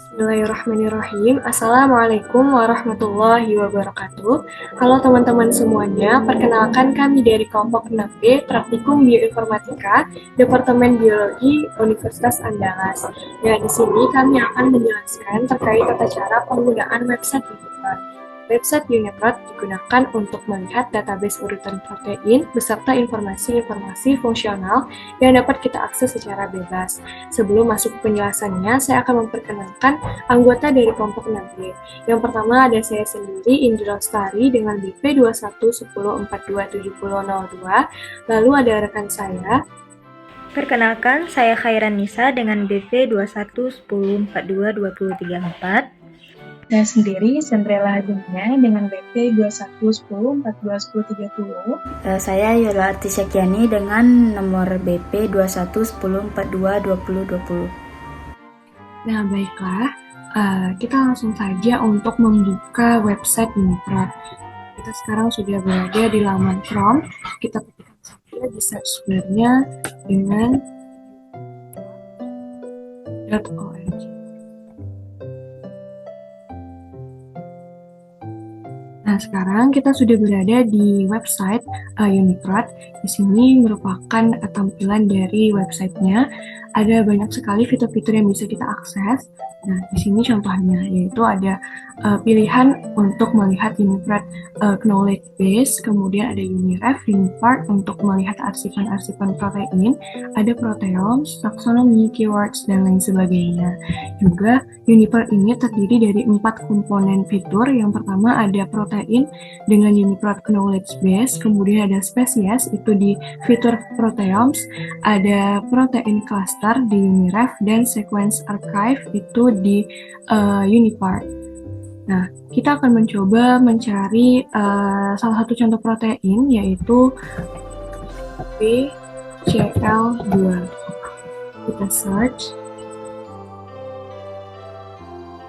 Bismillahirrahmanirrahim. Assalamualaikum warahmatullahi wabarakatuh. Halo teman-teman semuanya, perkenalkan kami dari kelompok 6B Praktikum Bioinformatika, Departemen Biologi Universitas Andalas. Ya, di sini kami akan menjelaskan terkait tata cara penggunaan website Uniprot. Website Uniprot digunakan untuk melihat database urutan protein beserta informasi-informasi fungsional yang dapat kita akses secara bebas. Sebelum masuk ke penjelasannya, saya akan memperkenalkan anggota dari kelompok 6B. Yang pertama ada saya sendiri, Indra Lestari dengan BP 2110427002. Lalu ada rekan saya. Perkenalkan, saya Khairan Nisa dengan BP 2110422034. Saya sendiri, Sandrella Dunia dengan BP 2110421030. Saya Yola Artisyakiani dengan nomor BP 2110422020. Nah, baiklah. Kita langsung saja untuk membuka website Uniprot. Kita sekarang sudah berada di laman Chrome. Kita ketikkan saja di search bar-nya dengan .org. Nah, sekarang kita sudah berada di website Uniprot. Di sini merupakan tampilan dari websitenya. Ada banyak sekali fitur-fitur yang bisa kita akses. Nah, di sini contohnya yaitu ada pilihan untuk melihat Uniprot knowledge base, kemudian ada Uniref, Unipart untuk melihat arsipan-arsipan protein, ada proteomes, taksonomi, keywords, dan lain sebagainya. Juga Uniprot ini terdiri dari 4 komponen fitur. Yang pertama ada protein dengan Uniprot knowledge base, kemudian ada spesies itu di fitur proteomes, ada protein cluster di Uniref, dan sequence archive itu di Unipart. Nah, kita akan mencoba mencari salah satu contoh protein yaitu BCL2. Kita search.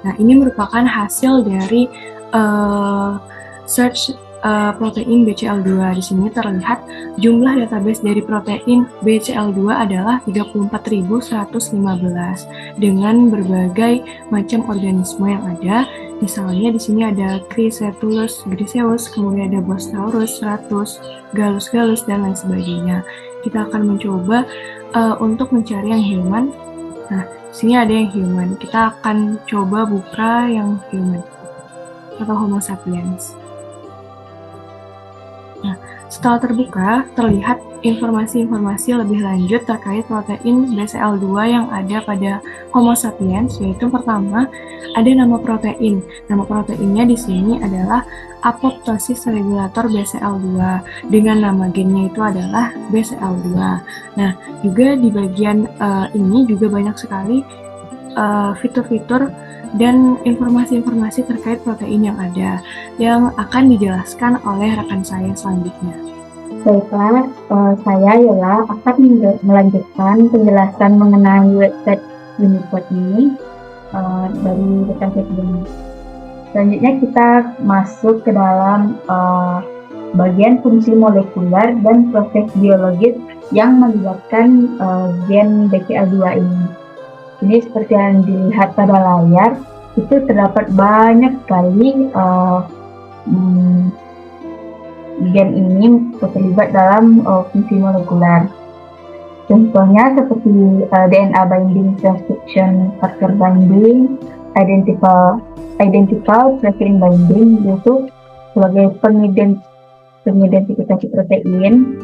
Nah, ini merupakan hasil dari search protein BCL2. Di sini terlihat jumlah database dari protein BCL2 adalah 34.115 dengan berbagai macam organisme yang ada. Misalnya di sini ada Chrysalis griseus, kemudian ada Bostaurus, Ratus, Gallus, dan lain sebagainya. Kita akan mencoba untuk mencari yang human. Nah, di sini ada yang human. Kita akan coba buka yang human atau Homo sapiens. Nah, setelah terbuka, terlihat informasi-informasi lebih lanjut terkait protein BCL2 yang ada pada Homo sapiens, yaitu pertama, ada nama protein. Nama proteinnya di sini adalah apoptosis regulator BCL2 dengan nama gennya itu adalah BCL2. Nah, juga di bagian ini juga banyak sekali fitur-fitur dan informasi-informasi terkait protein yang ada yang akan dijelaskan oleh rekan saya selanjutnya. Baiklah, saya Yola akan melanjutkan penjelasan mengenai website Uniprot ini dari rekan saya sebelumnya. Selanjutnya kita masuk ke dalam bagian fungsi molekuler dan proses biologis yang melibatkan gen BCL2 ini. Ini seperti yang dilihat pada layar, itu terdapat banyak sekali gen ini terlibat dalam fungsi molekuler. Contohnya seperti DNA binding, transcription factor binding, identical protein binding, yaitu sebagai pengidentifikasi protein,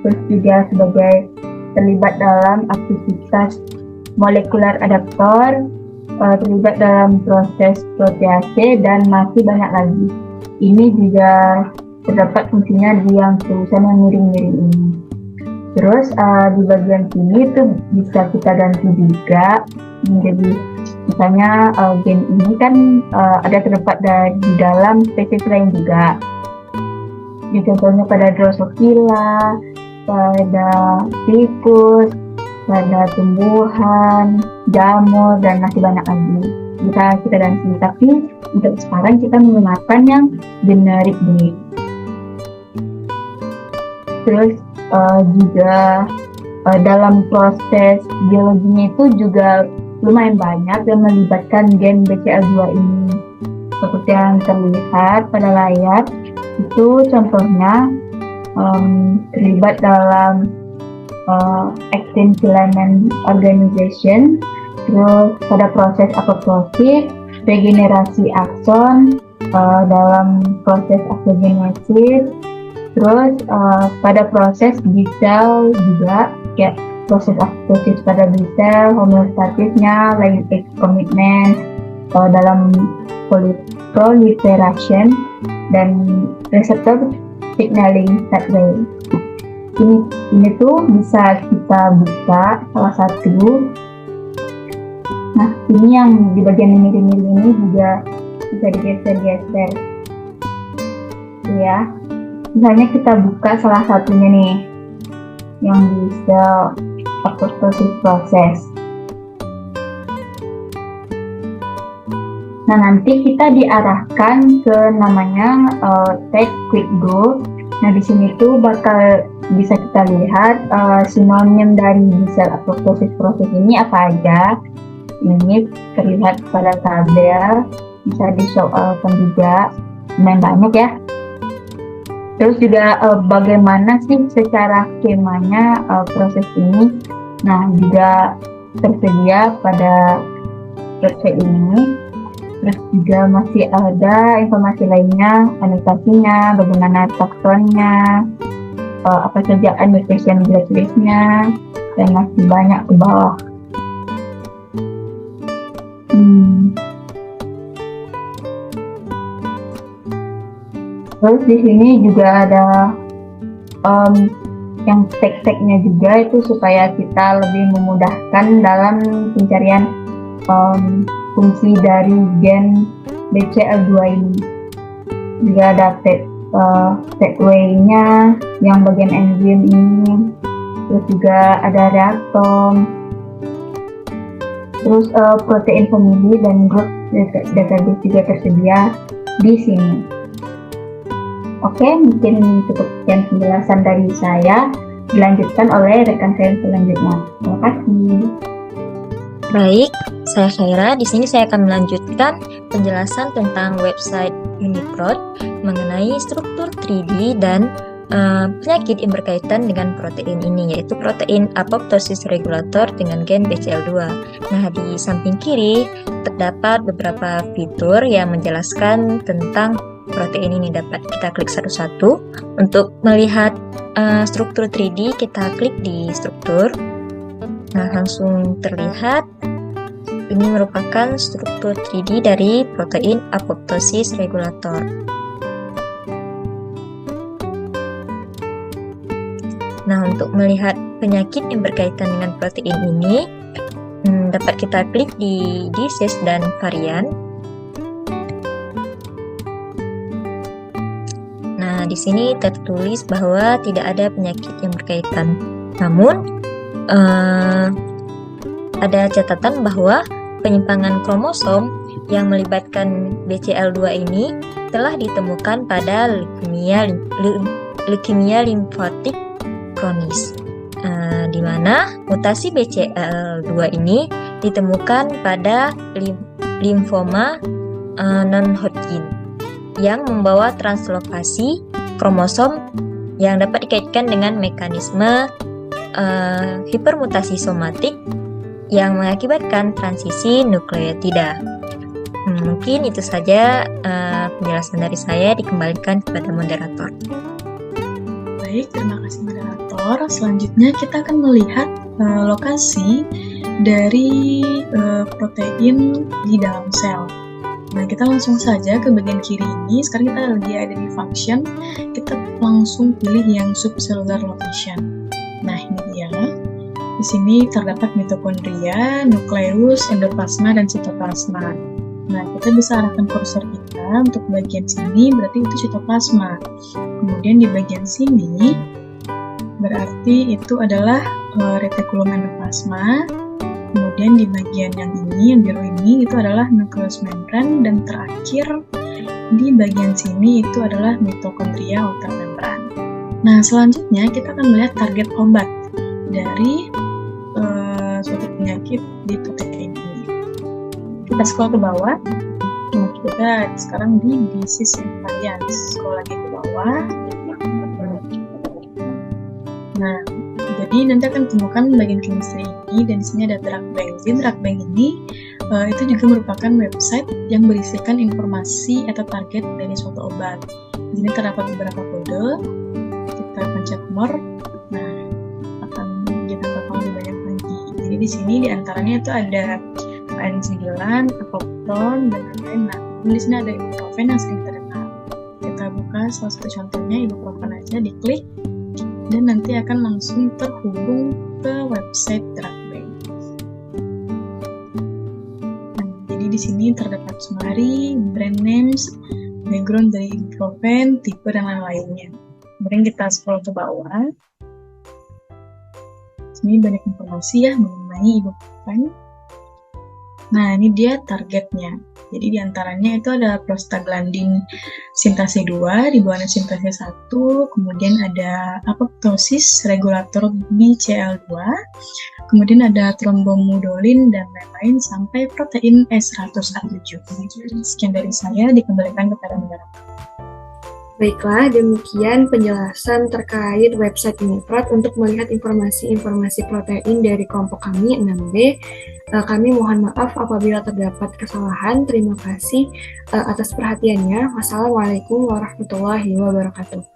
terus juga sebagai terlibat dalam aktivitas molekular adaptor, terlibat dalam proses protease, dan masih banyak lagi. Ini juga terdapat fungsinya di yang tulisan yang miring-miring ini. Terus di bagian sini itu bisa kita ganti juga menjadi misalnya gen ini kan ada terdapat di dalam spesies lain juga. Contohnya pada Drosophila, pada tikus, pada tumbuhan, jamur, dan masih banyak lagi. Kita ganti, tapi untuk sekarang kita menggunakan yang generik ini. Terus juga dalam proses biologinya itu juga lumayan banyak yang melibatkan gen BCL2 ini. Seperti yang terlihat pada layar, itu contohnya terlibat dalam actin filament organization, terus pada proses apoptosis, regenerasi akson, dalam proses apogenesis, terus pada proses B-cell juga, kayak proses apoptosis pada B-cell, homeostatisnya, lipase commitment, dalam proliferation, dan reseptor signaling pathway. Ini tuh bisa kita buka salah satu. Nah, ini yang di bagian miri-miri ini juga bisa digeser-geser. Ya, misalnya kita buka salah satunya nih, yang di sel apoptosis proses. Nah, nanti kita diarahkan ke namanya tag quick go. Nah, di sini tuh bakal bisa kita lihat sinonim dari B-cell apoptosis proses ini apa aja. Ini terlihat pada tabel, bisa disoalkan juga, lumayan banyak ya. Terus juga bagaimana sih secara skemanya proses ini. Nah, juga tersedia pada website ini. Terus juga masih ada informasi lainnya, anotasinya, bagaimana taksonnya, apa saja annotation blacklist-nya, dan masih banyak ke bawah. Terus di sini juga ada yang tag-tagnya juga, itu supaya kita lebih memudahkan dalam pencarian fungsi dari gen BCL2 ini. Juga ada tagway-nya yang bagian enzim ini, terus juga ada reaktom, terus protein family dan group database juga tersedia di sini. Oke, mungkin cukup sekian penjelasan dari saya, dilanjutkan oleh rekan saya selanjutnya. Terima kasih. Baik, saya Khaira. Di sini saya akan melanjutkan penjelasan tentang website UniProt mengenai struktur 3D dan penyakit yang berkaitan dengan protein ini, yaitu protein apoptosis regulator dengan gen BCL2. Nah, di samping kiri terdapat beberapa fitur yang menjelaskan tentang protein ini. Dapat kita klik satu-satu. Untuk melihat struktur 3D, kita klik di struktur. Nah, langsung terlihat ini merupakan struktur 3D dari protein apoptosis regulator. Nah, untuk melihat penyakit yang berkaitan dengan protein ini, dapat kita klik di disease dan varian. Nah, di sini tertulis bahwa tidak ada penyakit yang berkaitan. Namun, ada catatan bahwa penyimpangan kromosom yang melibatkan BCL2 ini telah ditemukan pada leukemia limfatik kronis, di mana mutasi BCL2 ini ditemukan pada limfoma non-Hodgkin yang membawa translokasi kromosom yang dapat dikaitkan dengan mekanisme hipermutasi somatik yang mengakibatkan transisi nukleotida. Mungkin itu saja penjelasan dari saya, dikembalikan kepada moderator. Baik, terima kasih moderator. Selanjutnya kita akan melihat lokasi dari protein di dalam sel. Nah, kita langsung saja ke bagian kiri ini. Sekarang kita lagi ada di function. Kita langsung pilih yang subcellular location. Nah, ini dia. Di sini terdapat mitokondria, nukleus, endoplasma, dan sitoplasma. Nah, kita bisa arahkan kursor kita untuk bagian sini, berarti itu sitoplasma. Kemudian di bagian sini, berarti itu adalah retikulum endoplasma. Kemudian di bagian yang ini, yang biru ini, itu adalah nukleus membran. Dan terakhir, di bagian sini itu adalah mitokondria ultramembran. Nah, selanjutnya kita akan melihat target obat dari suatu penyakit di protein ini. Kita scroll ke bawah. Nah, kita sekarang di disease variance. Scroll lagi ke bawah. Nah, jadi nanti akan temukan bagian chemistry ini, dan di sini ada drug bank. Jadi drug bank ini itu juga merupakan website yang berisikan informasi atau target dari suatu obat. Di sini terdapat beberapa kode. Kita pencet more. Nah, akan didapatkan lebih banyak lagi. Jadi di sini diantaranya itu ada AN9, Apopton, dan lain-lain. Nah, di sini ada ibuprofen yang sering terdengar. Kita buka salah satu contohnya, ibuprofen aja, diklik, dan nanti akan langsung terhubung ke website drug bank. Nah, jadi di sini terdapat summary, brand names, background dari ibuprofen, tipe, dan lain-lainnya. Kemudian kita scroll ke bawah. Sini banyak informasi ya mengenai ibuprofen. Nah, ini dia targetnya. Jadi diantaranya itu ada prostaglandin sintase 2, di bawahnya sintase 1, kemudian ada apoptosis regulator BCL2, kemudian ada trombomudolin dan lain-lain sampai protein S100A7. Sekian dari saya, dikembalikan kepada negara. Baiklah, demikian penjelasan terkait website Uniprot. Untuk melihat informasi-informasi protein dari kelompok kami 6B, kami mohon maaf apabila terdapat kesalahan. Terima kasih atas perhatiannya. Wassalamualaikum warahmatullahi wabarakatuh.